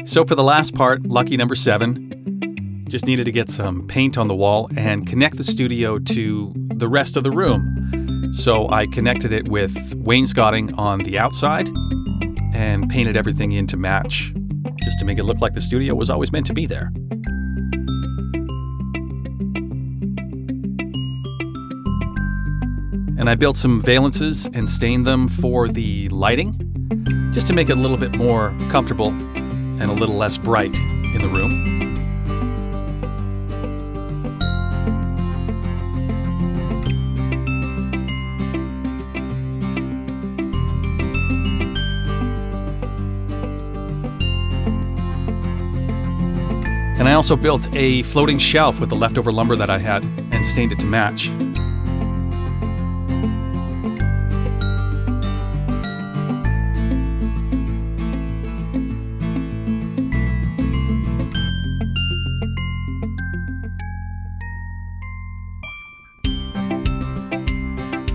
So for the last part, lucky number 7, just needed to get some paint on the wall and connect the studio to the rest of the room. So I connected it with wainscoting on the outside and painted everything in to match, just to make it look like the studio was always meant to be there. And I built some valances and stained them for the lighting, just to make it a little bit more comfortable and a little less bright in the room. And I also built a floating shelf with the leftover lumber that I had and stained it to match.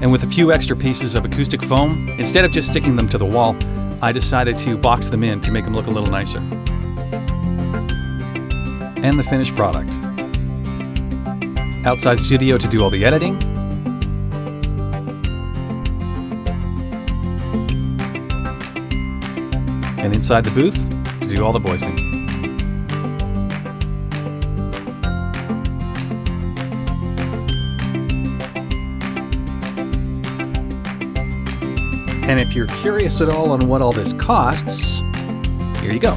And with a few extra pieces of acoustic foam, instead of just sticking them to the wall, I decided to box them in to make them look a little nicer. And the finished product. Outside studio to do all the editing. And inside the booth to do all the voicing. And if you're curious at all on what all this costs, here you go.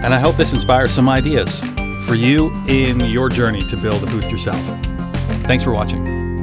And I hope this inspires some ideas for you in your journey to build a booth yourself. Thanks for watching.